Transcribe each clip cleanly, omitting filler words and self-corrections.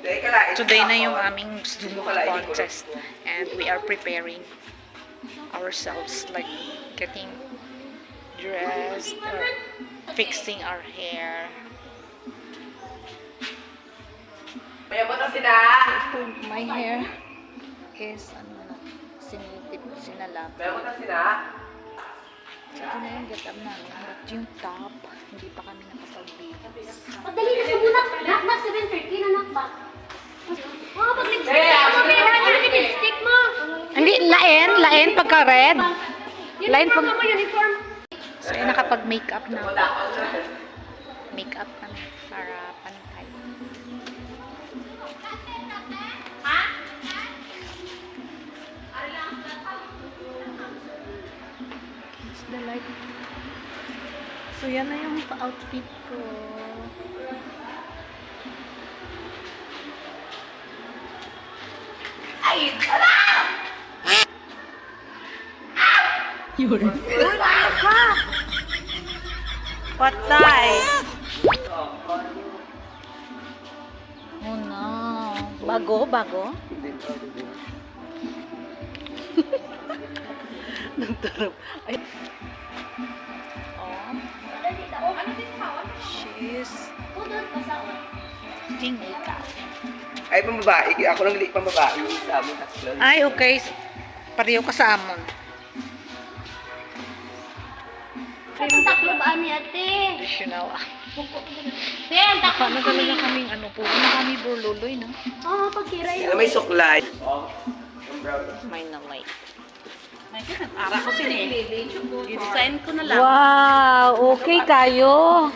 Today na yung aming Zoom contest. And we are preparing ourselves, like getting dressed or fixing our hair. My hair is sinalap. So, ito na yung get up namin. At yung top, hindi pa kami nakapag-bibis. Pagdali na siya muna. Nak, 7:30 na nakba. Oh, pag-lipstick mo. Lipstick mo. Hindi, lain pagka red. Lain pag... Uniform mo, uniform. So, yun, nakapag-makeup na. Makeup kami para pantay. It's the light. So, yan na yung outfit ko. Ay! Yun. Patay! Oh no. Bago? Nagtarap. Ay. Oh. She's doing makeup. Ay, pambabae. Ako lang liit pambabae. Sa amin, tatlo. Ay, okay. Pareho ka sa amon. Ang taklo ba ni ate? Additional. Sen, taklo. Paano talaga kaming ano po? Ano kami burluloy, no? Oo, pagkiray. Sila may suklay. May na light. Ara ko sila eh. I-design ko na lang. Wow! Okay kayo.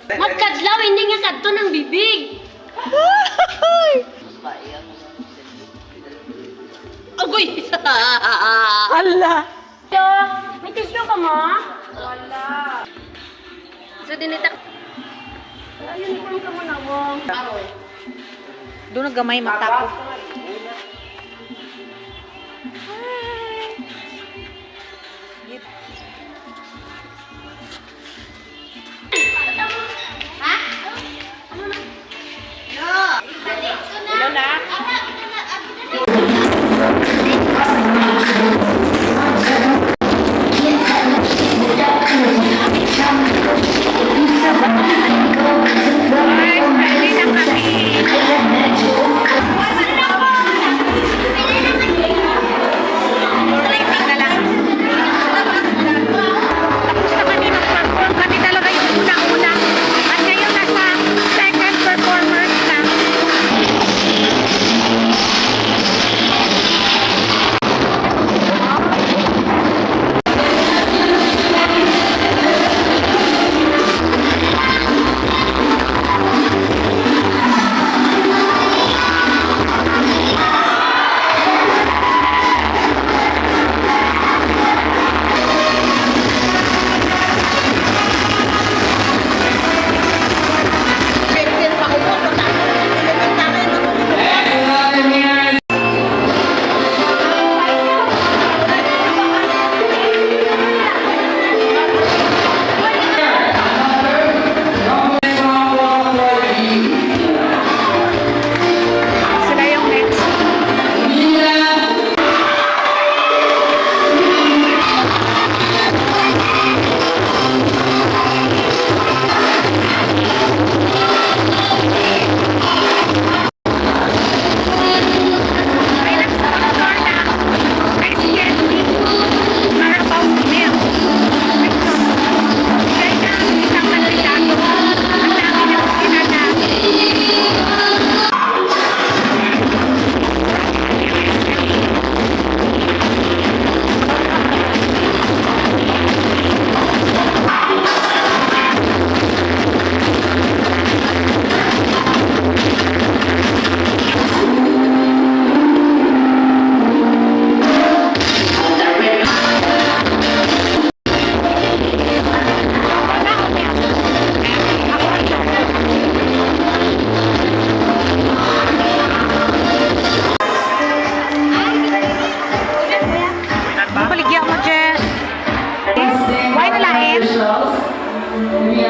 Magkadlaw, hindi nga kadto ng bibig. Agoy! Allah! So, may tissue ka mo? Wala. So, dinitak. Uniform ka mo na mo. Doon na gamay matako. Ha? Ano na? No. Hello na?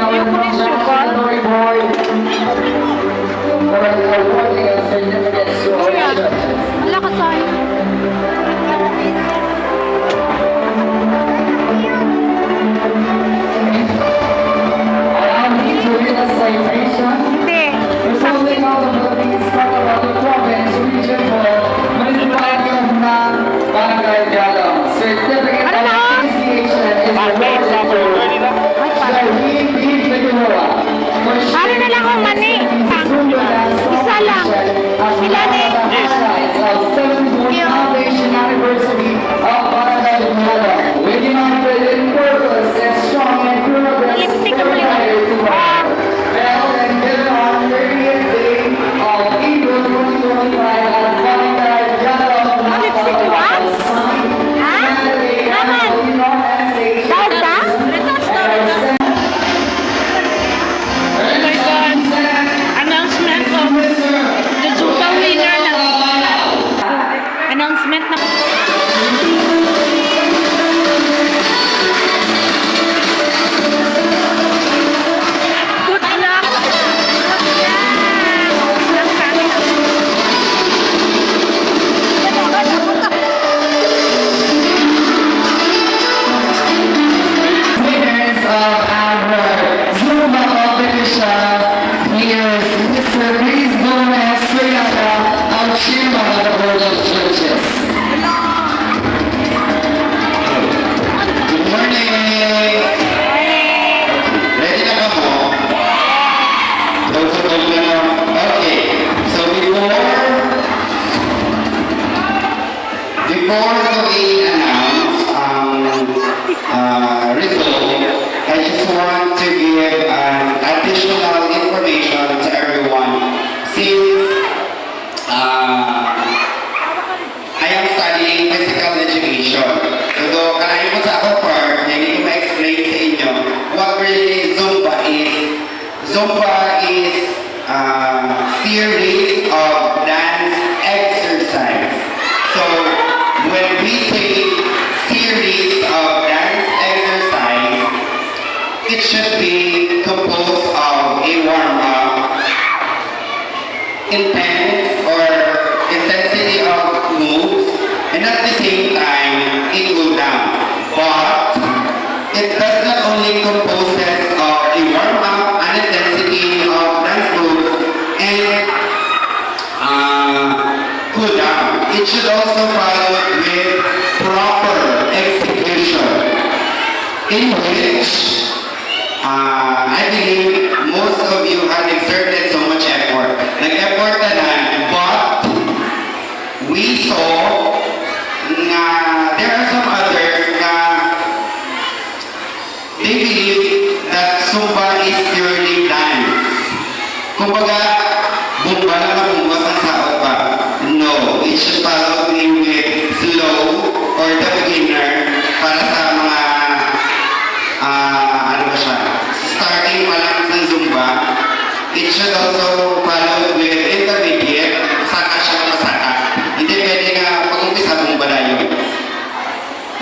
Ayoko na yung sugar. awarding a certificate to our judges. Wala ka sa'yo. Allow me to read a citation. Hindi. Resulting out of the Philippines, Cotabato Province, Region 4, Municipality of Nan, Barangay Galong. Certificate of Appreciation is awarded to Sherwin B. Figueroa for Paano na lang ang mani? Isa lang. Ilan eh? highlights of 74th Foundation Anniversary of Barangay Galong. With united in purpose and strong and progress Lipstick ka muli. to power. Held and given on 30th day of April 2025 at Barangay Galong. Lipstick ka ba? Ha? Naman. Dahil ka? Oh my God! Announcement of the Zumba winner na. Announcement na. Good luck. Winners of our Zumba competition, here's Mr. Luis Gomez Friata, our chairman of the Board of Judges. Good morning! Ready na ka mo? Tulog na mo? Okay. So before we announce result, I just want to give additional information to everyone. Since I am studying physical education, so kalahin ko sa ako part, hindi ko ma-explain sa inyo what really Zumba is. Zumba is series of dance exercise. So when we say series of dance exercise, it should be composed of a warm-up, intense or intensity of moves, and at the same time, a cool down. But it does not only composes of a warm-up, an intensity of dance moves, and cool down. It should also follow with proper execution, in which I believe most of you have exerted so much effort. Nag-effort na lang, but we saw na there are some others na they believe that Zumba is purely dance. Kumbaga, bumba lang ang bumba sa sao pa. No, it should follow with slow or the beginner para sa mga ano ba siya, starting pa lang sa Zumba. It should also follow with intermediate, saka siya masaka. Hindi pwede nga pag-umpisa Zumba na yun.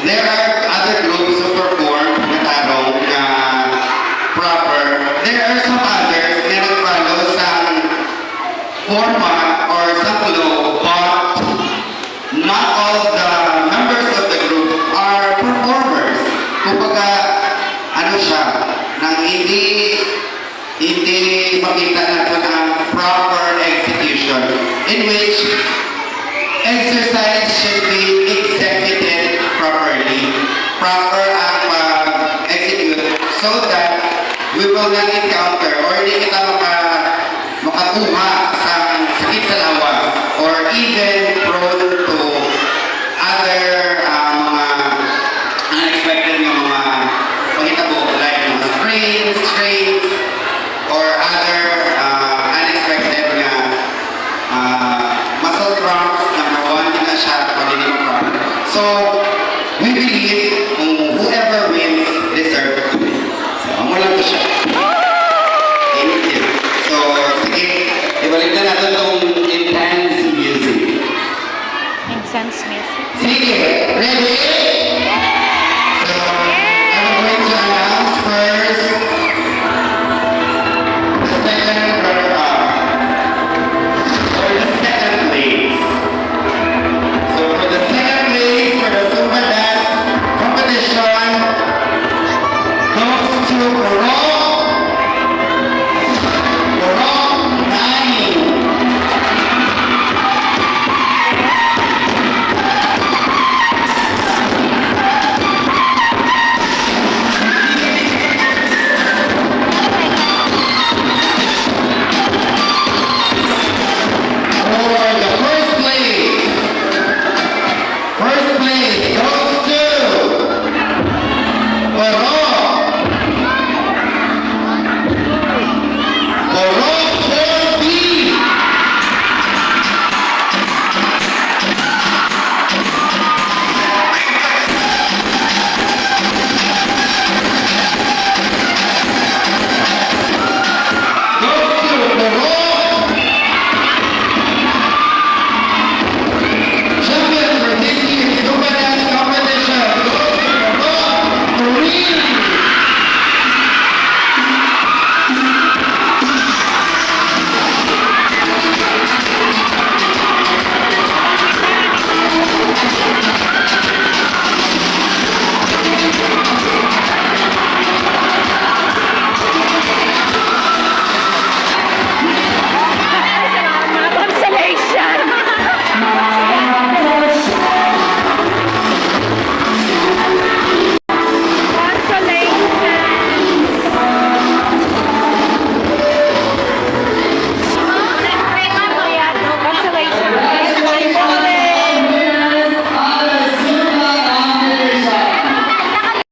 There are other groups who perform na tarong na proper. There are some others na nag-follow sa format or sa flow, but not all the members of the group are performers. Kumbaga, ano siya, nang hindi makita natin ang proper execution, in which exercise should be executed properly. Proper ang pag-execute so that we will not encounter or hindi kita makakuha sa sakit sa lawas or even prone to other mga unexpected ng mga panghitabo like strain,